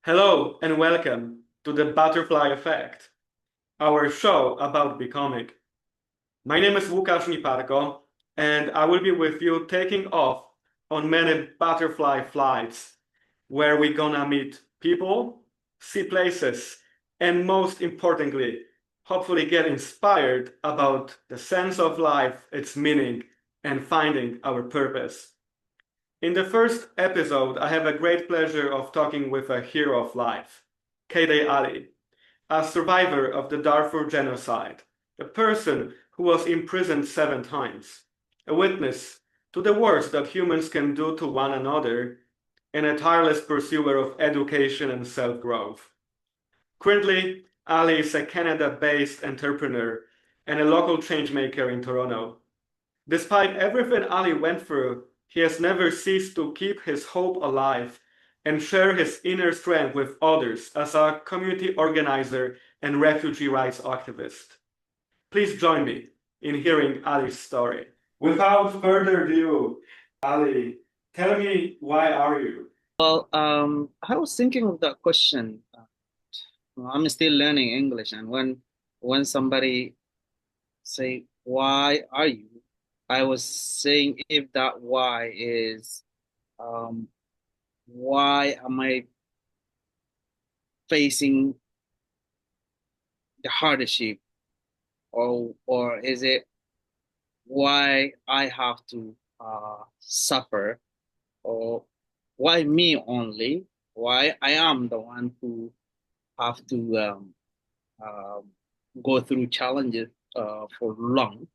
Hello and welcome to the Butterfly Effect, our show about becoming. My name is Łukasz Niparko, and I will be with you taking off on many butterfly flights where we're gonna meet people, see places, and most importantly, hopefully get inspired about the sense of life, its meaning, and finding our purpose. In the first episode, I have a great pleasure of talking with a hero of life, Keiday Ali, a survivor of the Darfur genocide, a person who was imprisoned 7 times, a witness to the worst that humans can do to one another, and a tireless pursuer of education and self-growth. Currently, Ali is a Canada-based entrepreneur and a local changemaker in Toronto. Despite everything Ali went through, he has never ceased to keep his hope alive and share his inner strength with others as a community organizer and refugee rights activist. Please join me in hearing Ali's story. Without further ado, Ali, tell me, why are you? I was thinking of that question. I'm still learning English, and when somebody say, "Why are you?" I was saying if that why is, um, why am I facing the hardship, or is it why I have to suffer, or why me only? Why I am the one who have to um, go through challenges for long.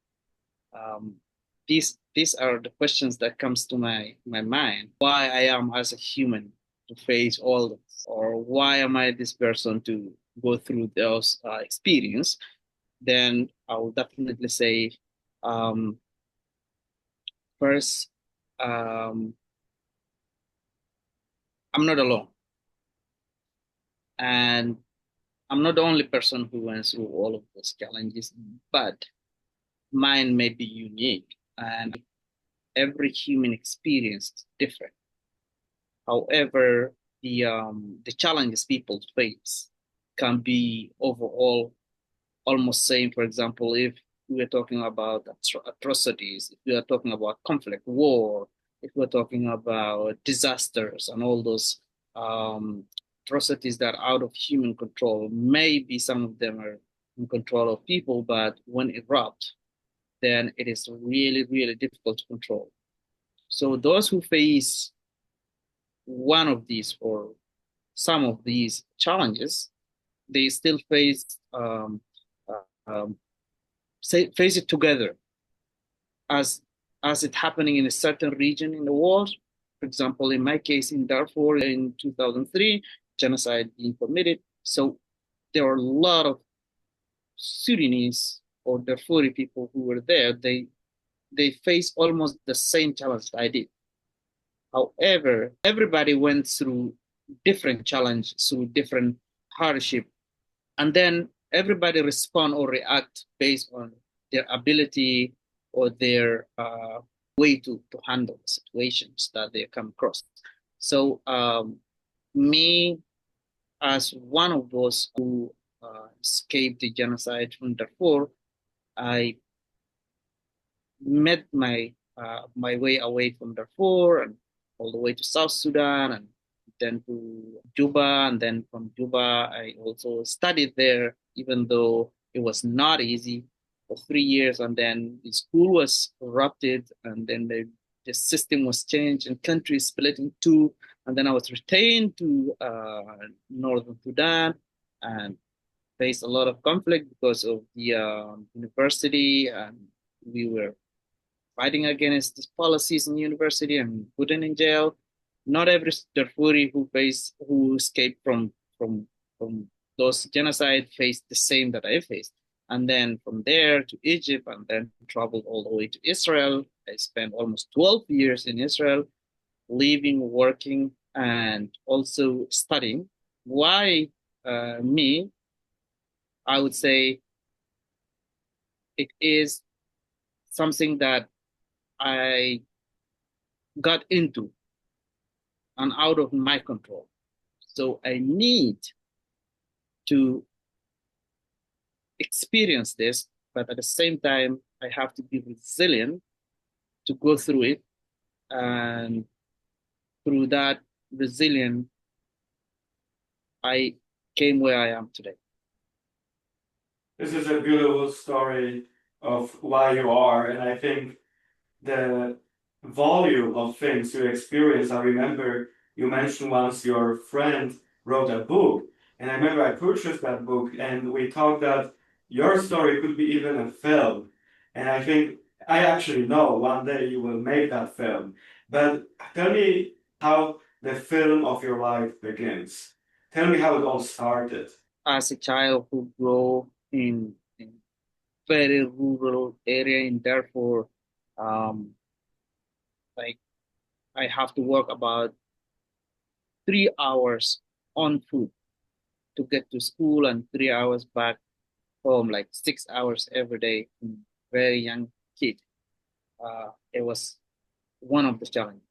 Um, these are the questions that comes to my mind. Why I am as a human to face all this, or why am I this person to go through those experience? Then I will definitely say, um, first, um, I'm not alone, and I'm not the only person who went through all of those challenges, but mine may be unique, and every human experience is different. However, the challenges people face can be overall almost same. For example, if we are talking about atrocities, if we are talking about conflict, war, if we're talking about disasters and all those um, atrocities that are out of human control, maybe some of them are in control of people, but when erupt, then it is really, really difficult to control. So those who face one of these or some of these challenges, they still um, face it together as it happening in a certain region in the world. For example, in my case, in Darfur in 2003, genocide being committed. So there are a lot of Sudanese or Darfuri people who were there. They face almost the same challenge I did. However, everybody went through different challenges, through different hardship, and then everybody respond or react based on their ability or their way to handle the situations that they come across. So me, as one of those who escaped the genocide from Darfur, I met my way away from Darfur and all the way to South Sudan and then to Juba. And then from Juba, I also studied there, even though it was not easy for 3 years. And then the school was corrupted, and then the system was changed and countries split in two. And then I was retained to Northern Sudan and faced a lot of conflict because of the university, and we were fighting against these policies in university and put in jail. Not every Darfuri who escaped from those genocide faced the same that I faced. And then from there to Egypt, and then traveled all the way to Israel. I spent almost 12 years in Israel, living, working, and also studying. Why me? I would say it is something that I got into and out of my control. So I need to experience this, but at the same time, I have to be resilient to go through it. And through that resilience, I came where I am today. This is a beautiful story of why you are, and I think the volume of things you experience. I remember you mentioned once your friend wrote a book, and I remember I purchased that book, and we talked that your story could be even a film. And I think I actually know one day you will make that film. But tell me how the film of your life begins. Tell me how it all started. As a child who grew in very rural area in Darfur, um, like I have to work about 3 hours on foot to get to school and 3 hours back home, like 6 hours every day. Very young kid. It was one of the challenges.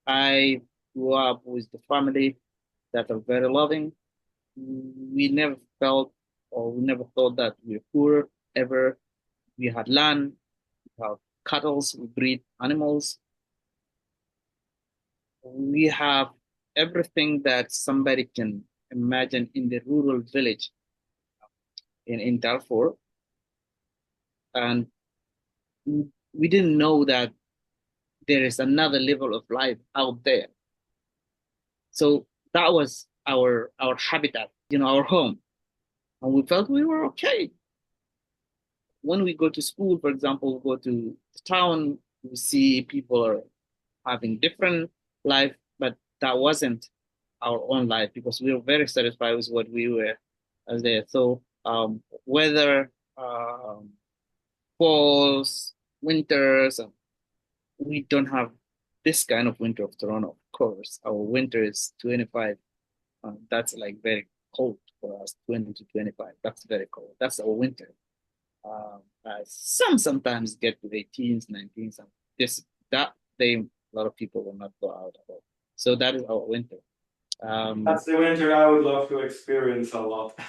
I grew up with the family that are very loving. We never felt or we never thought that we were poor ever. We had land, we have cattle, we breed animals. We have everything that somebody can imagine in the rural village in Darfur. And we didn't know that there is another level of life out there. So that was our habitat, our home. And we felt we were okay. When we go to school, for example, we go to the town, we see people are having different life, but that wasn't our own life because we were very satisfied with what we were as there. So weather, falls, winters, we don't have this kind of winter of Toronto, of course. Our winter is 25. That's like very cold for us, 20 to 25. That's very cold. That's our winter. Sometimes get to 18s, 19s. That day, a lot of people will not go out at all. So that is our winter. That's the winter I would love to experience a lot.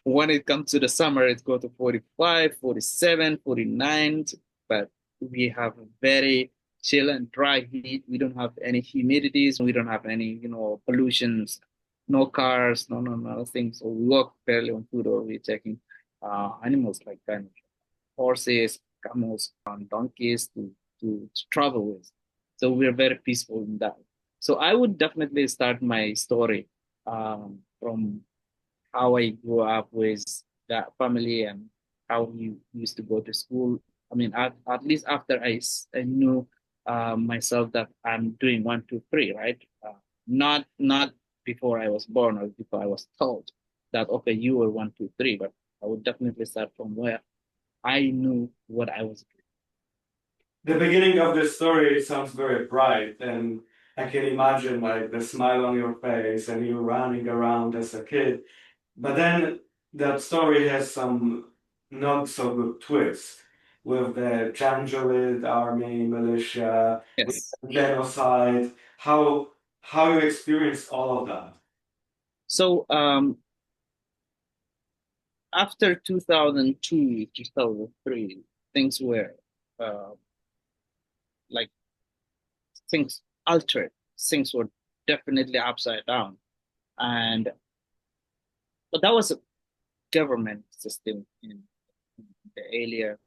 when it comes to the summer, it goes to 45, 47, 49. But we have very chill and dry heat. We don't have any humidities. We don't have any, pollutions, no cars, no things. So we walk barely on foot or we're taking animals like kind of horses, camels, and donkeys to travel with. So we're very peaceful in that. So I would definitely start my story from how I grew up with that family and how we used to go to school. I mean, at least after I knew myself that I'm doing one, two, three, right? Not before I was born or before I was told that okay, you were one, two, three, but I would definitely start from where I knew what I was doing. The beginning of the story sounds very bright, and I can imagine like the smile on your face and you running around as a kid. But then that story has some not so good twists with the Janjaweed army, militia, with Yes. genocide. How you experienced all of that? So after 2002, 2003, things were uh, like things altered. Things were definitely upside down. And but that was a government system in the earlier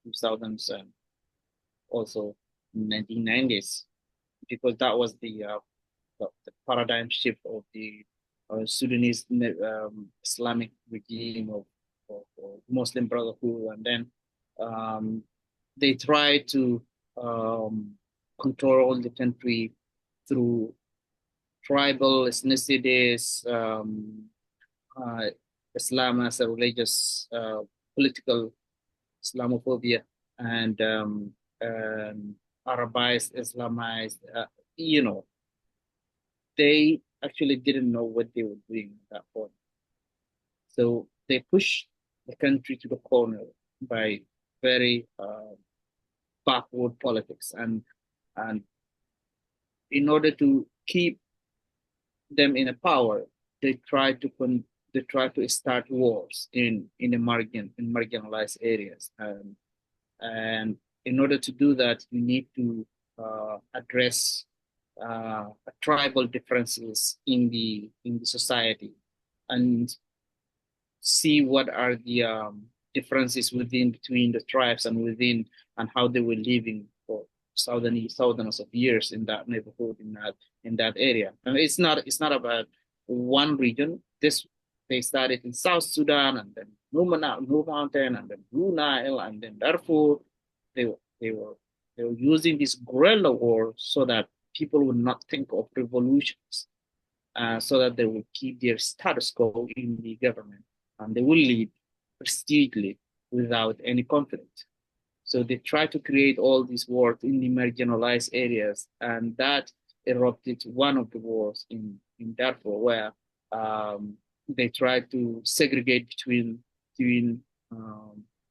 2000s and also 1990s because that was the paradigm shift of the Sudanese Islamic regime of Muslim Brotherhood, and then um, they tried to um, control the country through tribal ethnicities, uh, Islam as a religious, political Islamophobia, and Arabized, Islamized. You know, they actually didn't know what they were doing at that point. So they pushed the country to the corner by very backward politics, and in order to keep them in a power, they try to start wars in marginalized areas, and in order to do that, you need to address tribal differences in the society, and see what are the differences between the tribes and within, and how they were living for thousands of years in that neighborhood, in that area. And it's not about one region. They started in South Sudan, and then Blue Mountain, and then Blue Nile, and then Darfur. They were they were they were using this guerrilla war so that people would not think of revolutions, so that they will keep their status quo in the government, and they will lead prestigiously without any conflict. So they try to create all these wars in the marginalized areas, and that erupted one of the wars in Darfur, where they try to segregate between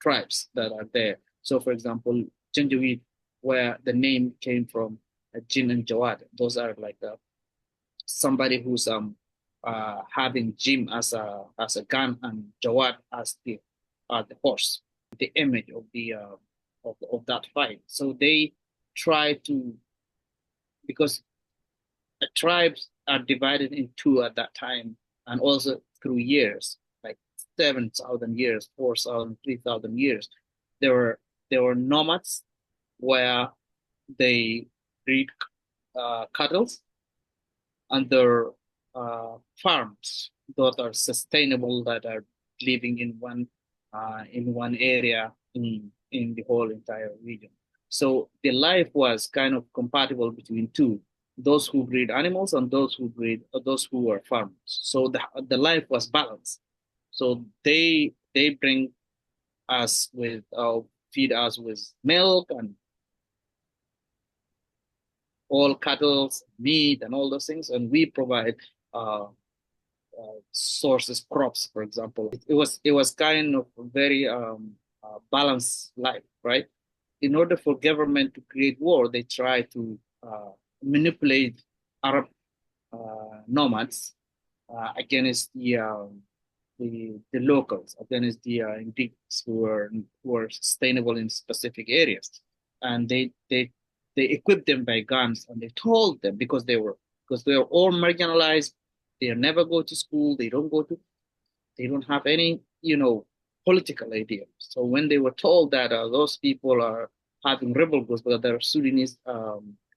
tribes that are there. So, for example, Janjaweed, where the name came from, Jin and Jawad, those are like somebody who's having Jim as a gun and Jawad as the horse, the image of the of that fight. So they try to, because the tribes are divided in two at that time, and also through years, like 7,000 years, 4,000, 3,000 years. There were nomads where they breed cattle, and their farms that are sustainable, that are living in one area in the whole entire region. So the life was kind of compatible between two, those who breed animals and those who were farmers. So the life was balanced. So they bring us with feed us with milk and all cattle, meat, and all those things, and we provide sources, crops, for example. It was kind of a very balanced life, right? In order for government to create war, they try to manipulate Arab nomads against the locals, against the indigenous who are sustainable in specific areas, and they equipped them by guns, and they told them, because they were all marginalized, they never go to school, they don't have any political idea. So when they were told that those people are having rebel groups, because there are Sudanese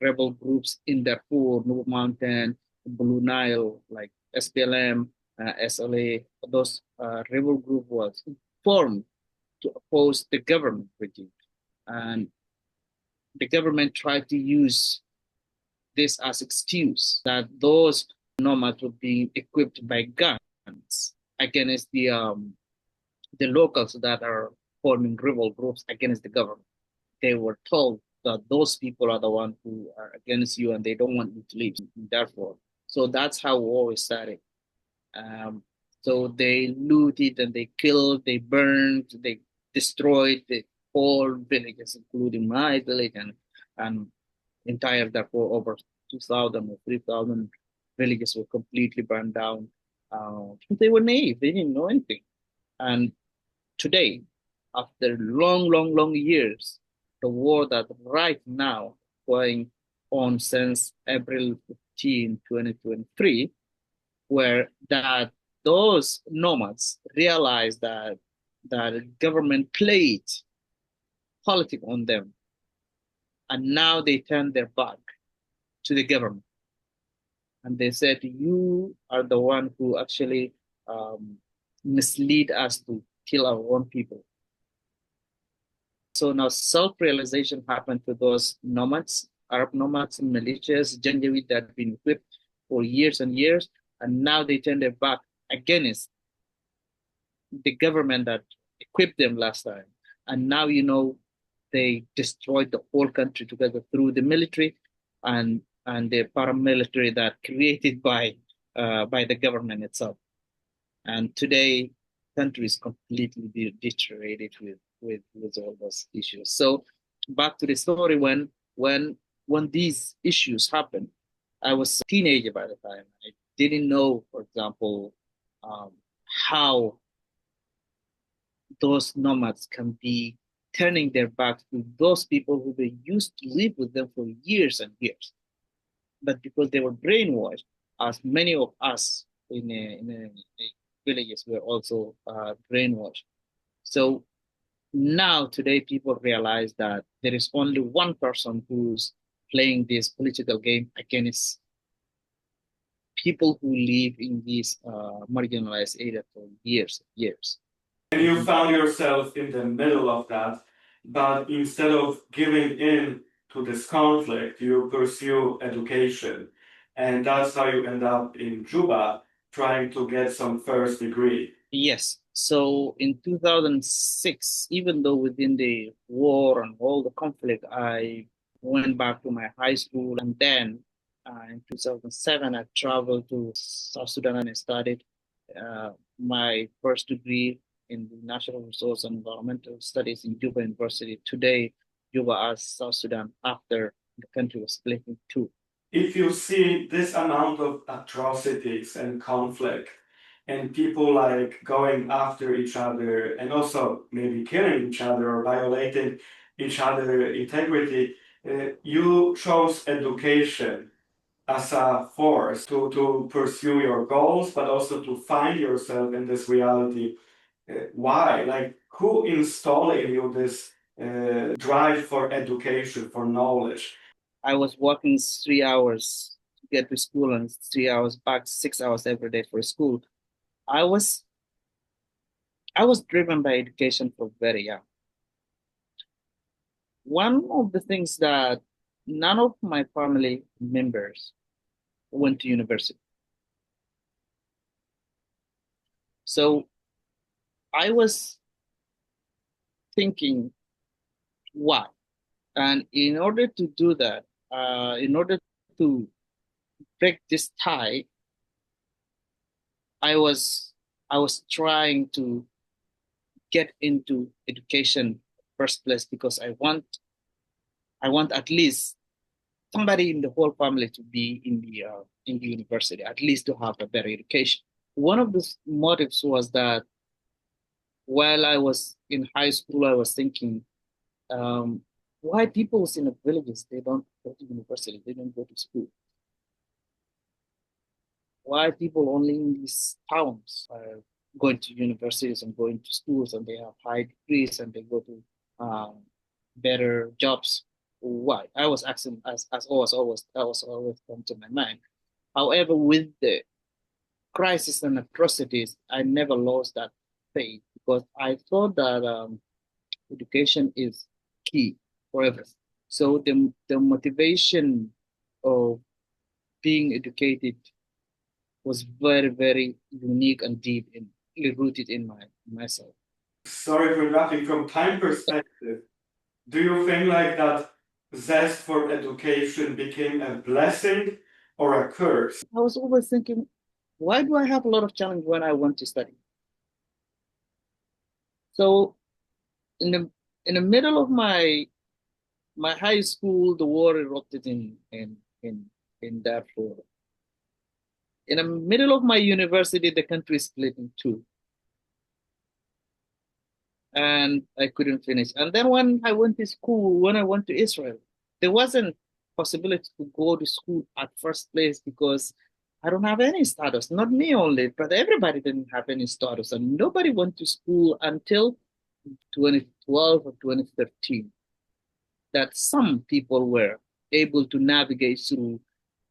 rebel groups in Darfur, Blue Mountain, Blue Nile, like SPLM, SLA, those rebel group was formed to oppose the government regime, and the government tried to use this as excuse that those nomads were being equipped by guns against the locals that are forming rebel groups against the government. They were told that those people are the ones who are against you, and they don't want you to leave. Therefore, so that's how war started. Um, so they looted and they killed, they burned, they destroyed the whole villages, including my village, and entire Darfur. Over 2,000 or 3,000 villages were completely burned down. They were naive; they didn't know anything. And today, after long years, the war that right now going on since April 15, 2023, where that those nomads realized that government played politics on them, and now they turn their back to the government, and they said, "You are the one who actually mislead us to kill our own people." So now self-realization happened to those nomads, Arab nomads and militias, Janjaweed, that have been equipped for years and years, and now they turn their back against the government that equipped them last time. And now, they destroyed the whole country together through the military and the paramilitary that created by the government itself. And today, country is completely deteriorated with all those issues. So back to the story, when these issues happened, I was a teenager by the time. I didn't know, for example, um, how those nomads can be turning their backs to those people who they used to live with them for years and years. But because they were brainwashed, as many of us in villages were also brainwashed. So now today people realize that there is only one person who's playing this political game against people who live in these marginalized areas for years and years. And you found yourself in the middle of that, but instead of giving in to this conflict, you pursue education. And that's how you end up in Juba trying to get some first degree. Yes. So in 2006, even though within the war and all the conflict, I went back to my high school. And then in 2007, I traveled to South Sudan and I studied my first degree in the Natural Resource and Environmental Studies in Juba University. Today, Juba as South Sudan after the country was split in two. If you see this amount of atrocities and conflict and people like going after each other and also maybe killing each other or violating each other's integrity, you chose education as a force to pursue your goals, but also to find yourself in this reality. Why? Like, who installed in you this drive for education, for knowledge? I was working 3 hours to get to school and 3 hours back, 6 hours every day for school. I was I was driven by education from very young. One of the things that none of my family members went to university. So I was thinking, why? And in order to do that, in order to break this tie, I was I was trying to get into education first place because I want at least somebody in the whole family to be in the university, at least to have a better education. One of the motives was that while I was in high school, I was thinking, um, why people in the villages they don't go to university, they don't go to school. Why people only in these towns are going to universities and going to schools and they have high degrees and they go to better jobs? Why? I was asking as always that was always come to my mind. However, with the crisis and atrocities, I never lost that faith because I thought that education is key for everything. So the motivation of being educated was very, very unique and deep and rooted in myself. Sorry for interrupting. From time perspective, do you think like that zest for education became a blessing or a curse? I was always thinking, why do I have a lot of challenge when I want to study? So in the middle of my high school, the war erupted in Darfur. In the middle of my university, the country split in two. And I couldn't finish. And then when I went to school, when I went to Israel, there wasn't possibility to go to school at first place because I don't have any status. Not me only, but everybody didn't have any status, and nobody went to school until 2012 or 2013. That some people were able to navigate through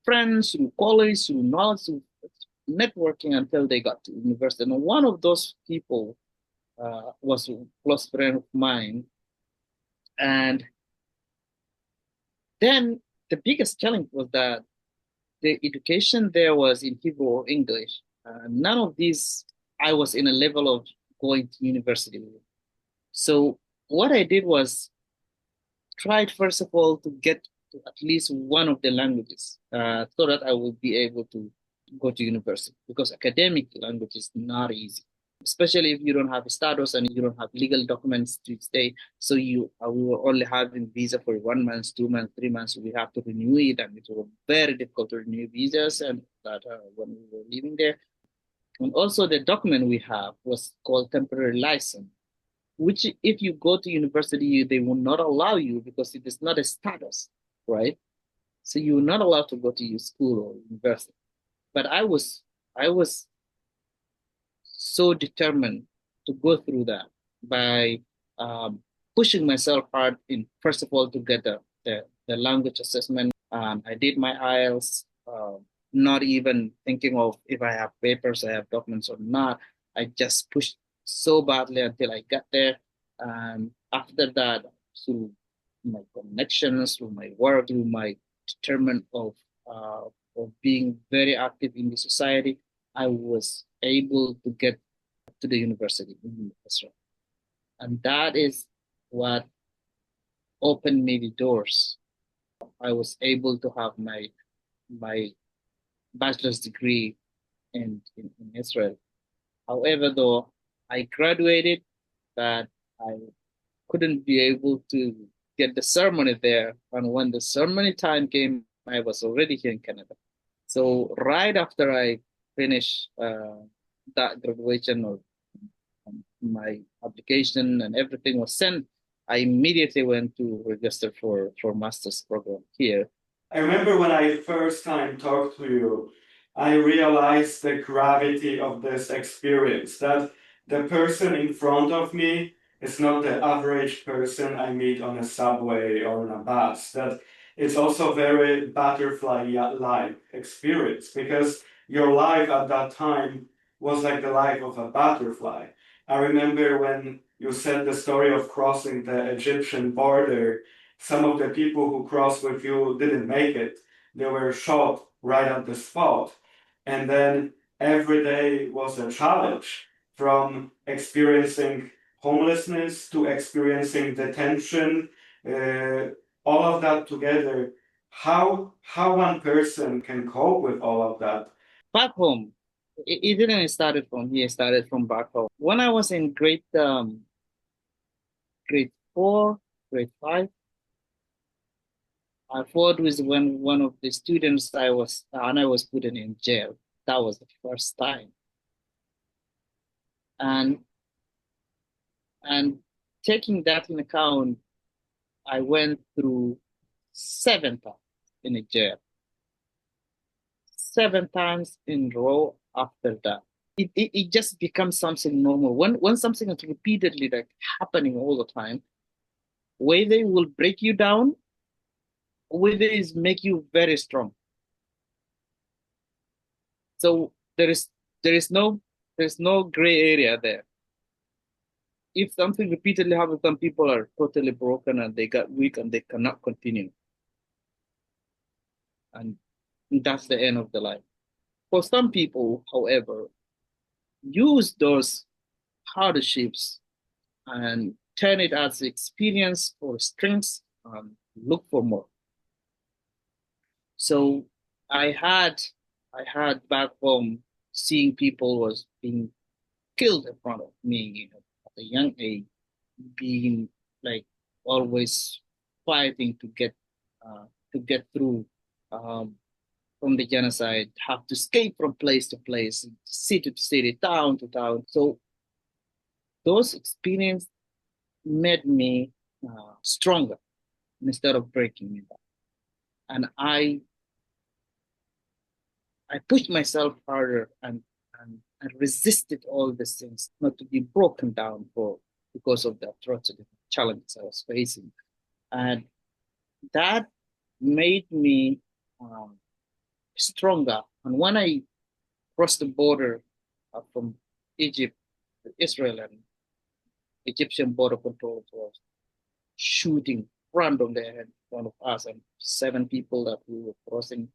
friends, through college, through knowledge, through networking until they got to university. And one of those people was a close friend of mine. And then the biggest challenge was that the education there was in Hebrew or English. None of these, I was in a level of going to university. So what I did was tried first of all to get to at least one of the languages so that I would be able to go to university because academic language is not easy. especially if you don't have a status and you don't have legal documents to stay. So we were only having visa for 1 month, 2 months, 3 months. We have to renew it, and it was very difficult to renew visas. And that when we were living there, and also the document we have was called temporary license, which if you go to university, they will not allow you because it is not a status, right? So you're not allowed to go to your school or university. But I was so determined to go through that by um, pushing myself hard in first of all to get the language assessment. I did my IELTS, not even thinking of if I have papers, I have documents or not. I just pushed so badly until I got there. And after that, through my connections, through my work, through my determined of being very active in the society, I was able to get to the university in Israel. And that is what opened me the doors. I was able to have my bachelor's degree in Israel. However, though, I graduated, but I couldn't be able to get the ceremony there. And when the ceremony time came, I was already here in Canada. So right after I finished that graduation or my application and everything was sent, I immediately went to register for master's program here. I remember when I first time talked to you, I realized the gravity of this experience, that the person in front of me is not the average person I meet on a subway or on a bus, that it's also very butterfly-like experience because your life at that time was like the life of a butterfly. I remember when you said the story of crossing the Egyptian border, some of the people who crossed with you didn't make it. They were shot right at the spot. And then every day was a challenge, from experiencing homelessness to experiencing detention, uh, all of that together. How one person can cope with all of that? Back home, it didn't start from here, it started from back home. When I was in grade 4, grade 5, I fought with one of the students I was put in jail. That was the first time. And and taking that in account, I went through 7 times in a jail. 7 times in a row after that. It just becomes something normal. When something is repeatedly like happening all the time, whether it will break you down, whether it make you very strong. So there is no there's no gray area there. If something repeatedly happens, some people are totally broken and they got weak and they cannot continue. And that's the end of the life. For some people, however, use those hardships and turn it as experience or strengths and look for more. So I had I had back home seeing people was being killed in front of me, at a young age, being like always fighting to get through um, from the genocide, have to escape from place to place, city to city, town to town. So those experiences made me stronger instead of breaking me down. And I pushed myself harder and resisted all these things, not to be broken down for because of the atrocity challenges I was facing. And that made me stronger. And when I crossed the border from Egypt to Israel, and Egyptian border control was shooting randomly in front of us, and 7 people that we were crossing,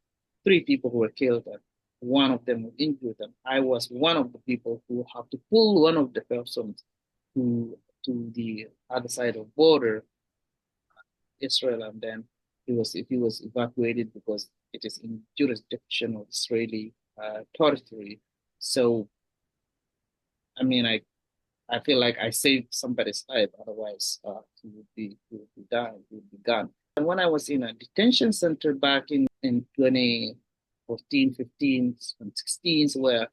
3 people who were killed, and one of them was injured. And I was one of the people who had to pull one of the persons to the other side of border, Israel, and then he was evacuated because it is in jurisdiction of Israeli territory. So I mean, I feel like I saved somebody's life. Otherwise, he would be done. He would be gone. And when I was in a detention center back in 2014, 15, and 16, where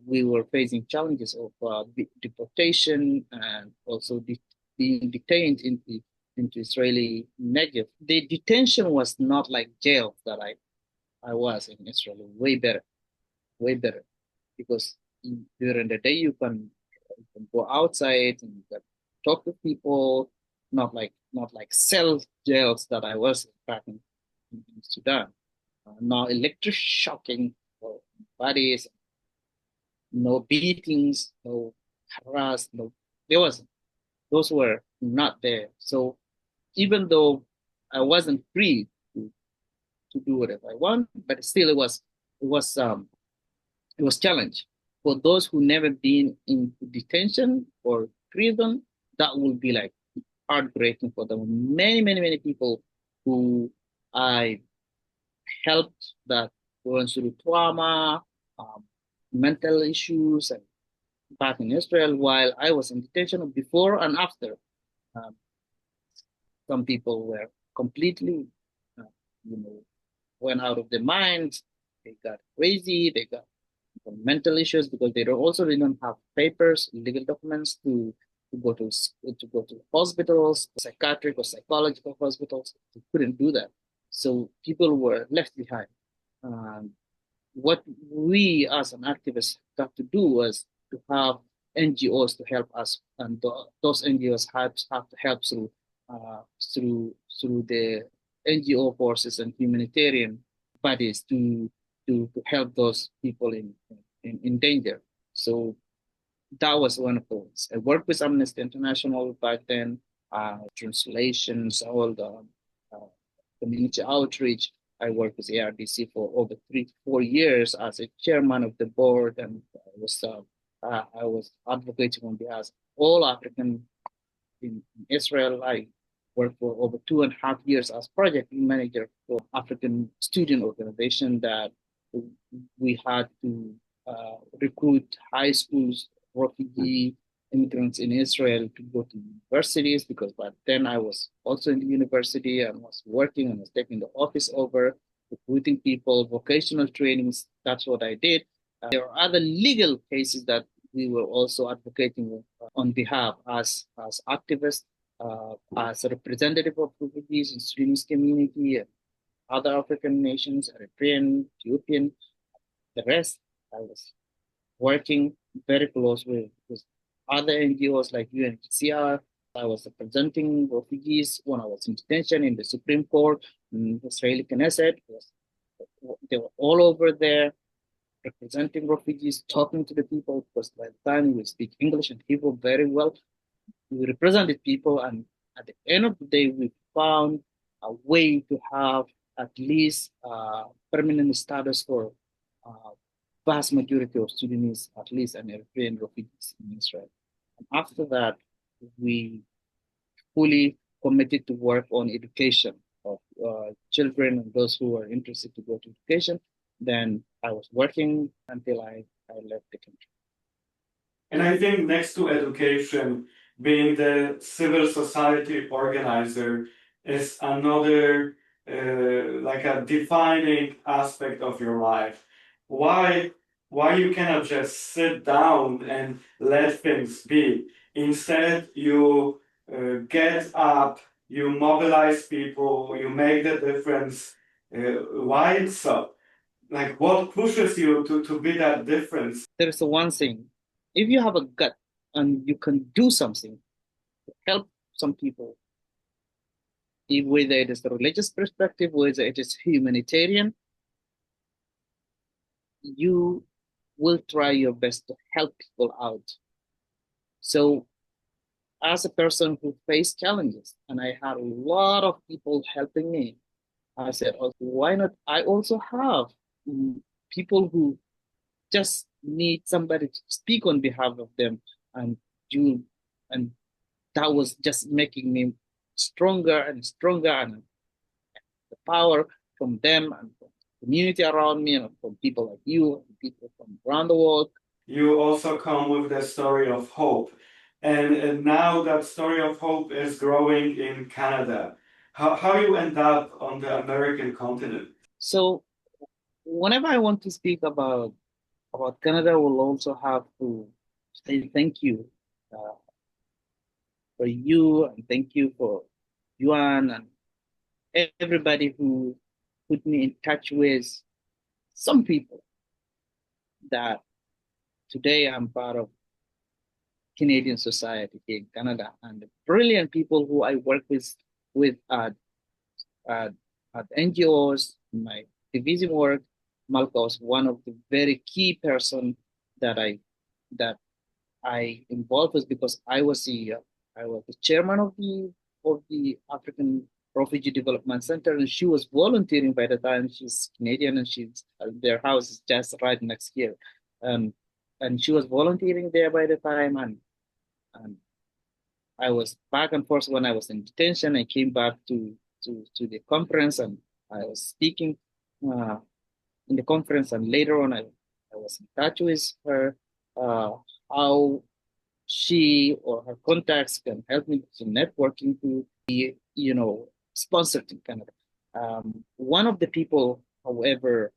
we were facing challenges of deportation and also being detained into Israeli Negev. The detention was not like jail that I was in Israel. Way better, because during the day you can go outside and you can talk to people, not like cell jails that I was back in Sudan. No electric shocking for bodies, no beatings, no harass, no, there was those were not there. So even though I wasn't free to do whatever I want, but still it was challenge. For those who never been in detention or prison, that will be like heartbreaking for them. Many people who I helped that went through trauma, um, mental issues, and back in Israel while I was in detention before and after. Um, some people were completely, uh, you know, went out of their minds. They got crazy. They got mental issues because they also didn't have papers, legal documents to go to hospitals, psychiatric or psychological hospitals. They couldn't do that, so people were left behind. Um, what we as an activist got to do was to have NGOs to help us, and those NGOs have to help through the NGO forces and humanitarian bodies to help those people in danger. So that was one of those. I worked with Amnesty International back then, translations, all the uh, community outreach. I worked with ARDC for over 3 to 4 years as a chairman of the board, and I was advocating on behalf of all African in Israel. I worked for over 2.5 years as project manager for African student organization that we had to recruit high schools, refugee immigrants in Israel to go to universities, because by then I was also in the university and was working and was taking the office over, recruiting people, vocational trainings. That's what I did. There are other legal cases that we were also advocating on behalf as activists, as a representative of refugees and students community and other African nations, Eritrean, Ethiopian, the rest. I was working very close with other NGOs like UNHCR. I was representing refugees when I was in detention in the Supreme Court, in Israeli Knesset. They were all over there representing refugees, talking to the people, because by the time we speak English and Hebrew very well, we represented people. And at the end of the day, we found a way to have at least permanent status for vast majority of Sudanese, at least, and Eritrean refugees in Israel. And after that, we fully committed to work on education of children and those who are interested to go to education. Then I was working until I left the country. And I think next to education, being the civil society organizer is another like a defining aspect of your life. Why why you cannot just sit down and let things be. Instead, you get up, you mobilize people, you make the difference. Why it's so? Like, what pushes you to be that difference? There is one thing: if you have a gut and you can do something to help some people, whether it is the religious perspective, whether it is humanitarian, you will try your best to help people out. So, as a person who faced challenges, and I had a lot of people helping me, I said, "Oh, why not? I also have people who just need somebody to speak on behalf of them, and you, and that was just making me stronger and stronger, and the power from them and from the community around me and from people like you and people from around the world." you also come with the story of hope. And now that story of hope is growing in Canada. How you end up on the American continent? So whenever I want to speak about Canada, we'll also have to say thank you uh, for you, and thank you for Yuan and everybody who put me in touch with some people that today I'm part of Canadian society here in Canada, and the brilliant people who I work with at, at NGOs, my division work. Malka was one of the very key person that that I involved with, because I was the chairman of the African Refugee Development Center, and she was volunteering by the time. She's Canadian, and she's their house is just right next here, um, and she was volunteering there by the time, and I was back and forth when I was in detention. I came back to the conference, and I was speaking uh, in the conference, and later on I was in touch with her, how she or her contacts can help me to networking to be, sponsored in Canada. One of the people, however,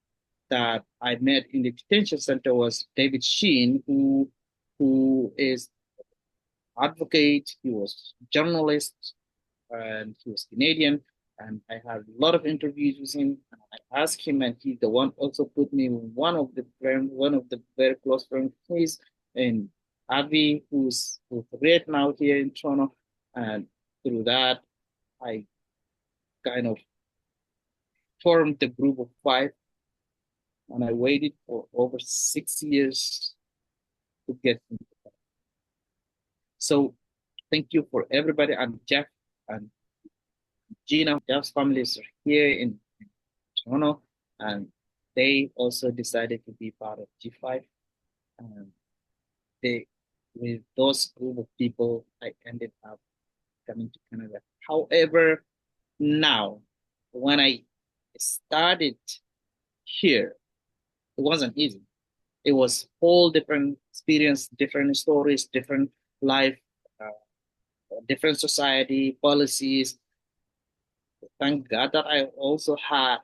that I met in the detention center was David Sheen, who is advocate, he was journalist, and he was Canadian. And I had a lot of interviews with him. And I asked him, and he's the one also put me with one of the very close friends. He's in Avi, who's right now here in Toronto. And through that, I kind of formed the group of five, and I waited for over 6 years to get into that. So thank you for everybody. And Jeff and Gina, Jeff's family is here in Toronto, and they also decided to be part of G5. And they, with those group of people, I ended up coming to Canada. However, now, when I started here, it wasn't easy. It was whole different experience, different stories, different life, different society, policies. Thank God that I also had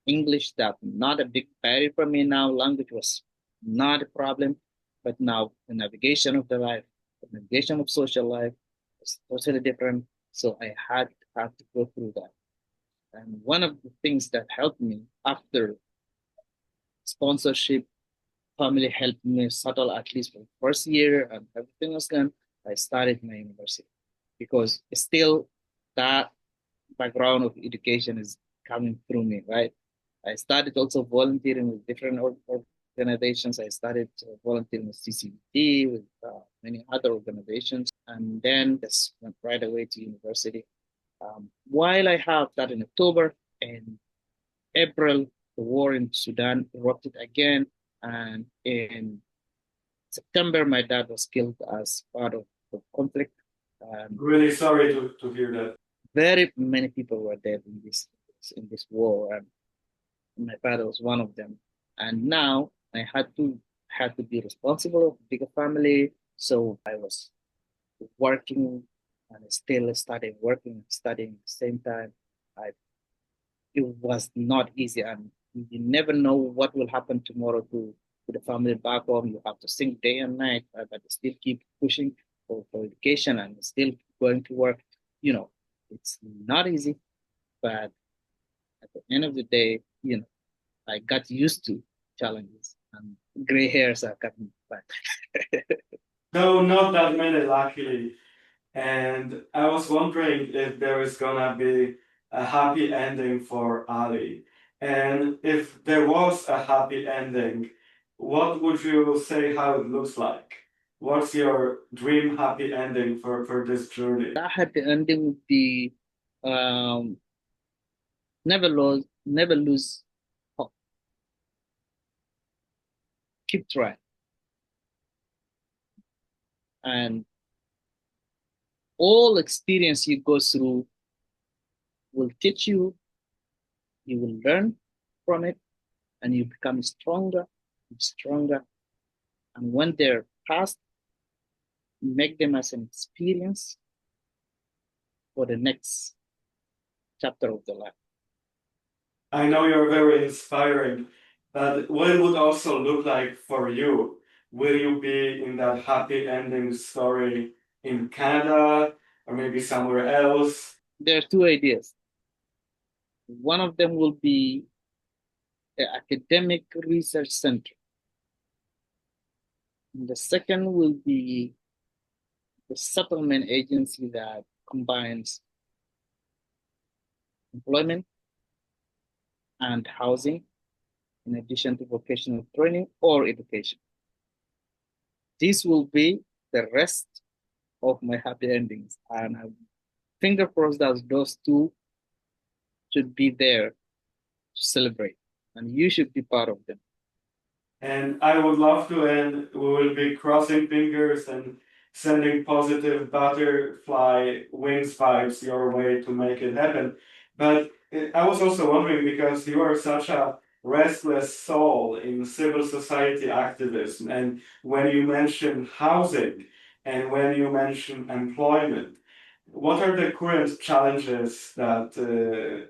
English, that not a big barrier for me now. Language was not a problem, but now the navigation of the life, the navigation of social life was totally different. So I had to go through that. And one of the things that helped me after sponsorship, family helped me settle at least for the first year, and everything was done. I started my university, because still that background of education is coming through me, right? I started also volunteering with different organizations. I started volunteering with CCBD, with many other organizations, and then just went right away to university. While I have that in October, in April, the war in Sudan erupted again, and in September, my dad was killed as part of the conflict. Really sorry to hear that. Very many people were dead in this war, and my father was one of them. And now I had to be responsible of a bigger family, so I was working and still started working and studying at the same time. I It was not easy, and you never know what will happen tomorrow to the family back home. You have to think day and night, but still keep pushing for education and still going to work. It's not easy, but at the end of the day, I got used to challenges, and gray hairs are coming back. No, not that many, luckily. And I was wondering if there is gonna be a happy ending for Ali. And if there was a happy ending, what would you say how it looks like? What's your dream happy ending for this journey? That happy ending would be um, never lose hope. Keep trying, and all experience you go through will teach you. You will learn from it, and you become stronger and stronger And when they're passed, make them as an experience for the next chapter of their life. I know you're very inspiring, but what it would also look like for you? Will you be in that happy ending story in Canada or maybe somewhere else? There are two ideas. One of them will be the academic research center. And the second will be the settlement agency that combines employment and housing in addition to vocational training or education. This will be the rest of my happy endings. And I finger crossed that those two should be there to celebrate. And you should be part of them. And I would love to, and we will be crossing fingers and sending positive butterfly wings vibes your way to make it happen. But I was also wondering, because you are such a restless soul in civil society activism, and when you mention housing and when you mention employment, what are the current challenges that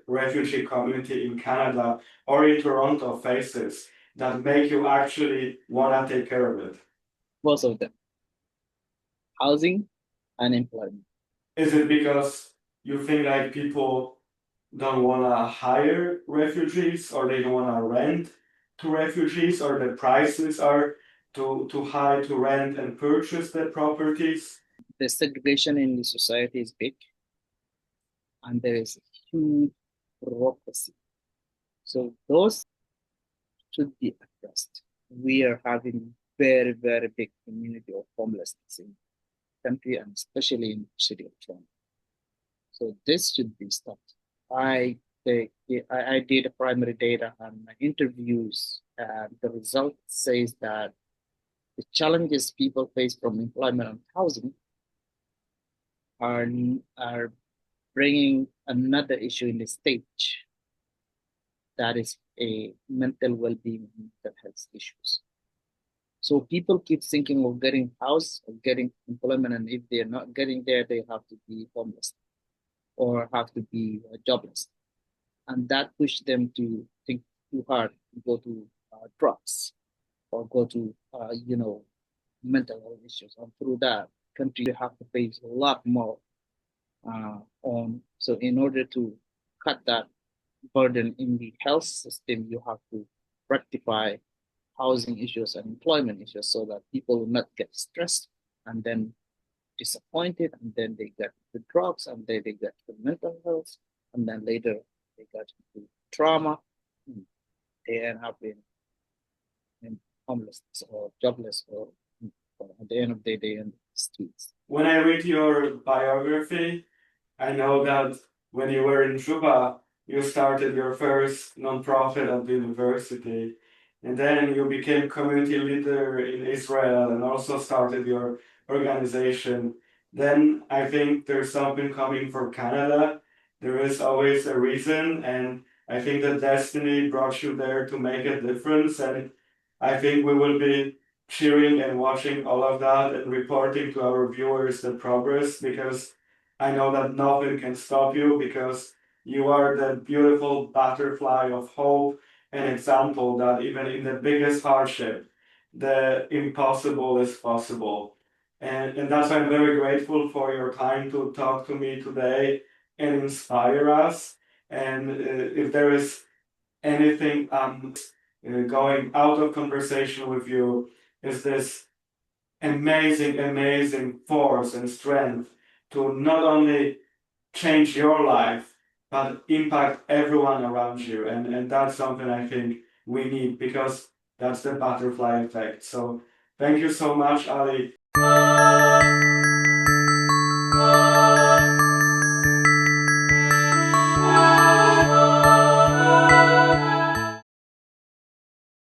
refugee community in Canada or in Toronto faces that make you actually want to take care of it? Both of them, housing and employment. Is it because you think like people don't want to hire refugees or they don't want to rent to refugees, or the prices are too high to rent and purchase the properties? The segregation in the society is big, and there is a huge bureaucracy. So those should be addressed. We are having very, very big community of homelessness in the country, and especially in the city of Toronto. So this should be stopped. I did a primary data and my interviews, and the result says that the challenges people face from employment and housing are bringing another issue in the stage, that is a mental well-being and mental health issues. So people keep thinking of getting house or getting employment, and if they're not getting there, they have to be homeless or have to be jobless, and that pushed them to think too hard, to go to drugs or go to mental health issues, and through that, country have to pay a lot more on. So in order to cut that burden in the health system, you have to rectify housing issues and employment issues so that people will not get stressed and then disappointed, and then they get the drugs, and then they get the mental health, and then later they get into trauma. They end up in homelessness or jobless, or at the end of the day in the streets. When I read your biography, I know that when you were in Juba, you started your first nonprofit at the university, and then you became community leader in Israel and also started your organization. Then I think there's something coming for Canada. There is always a reason, and I think that destiny brought you there to make a difference. And I think we will be cheering and watching all of that and reporting to our viewers the progress, because I know that nothing can stop you, because you are the beautiful butterfly of hope, an example that even in the biggest hardship, the impossible is possible. And that's why I'm very grateful for your time to talk to me today and inspire us. And if there is anything going out of conversation with you, is this amazing, amazing force and strength to not only change your life, but impact everyone around you. And that's something I think we need, because that's the butterfly effect. So thank you so much, Ali.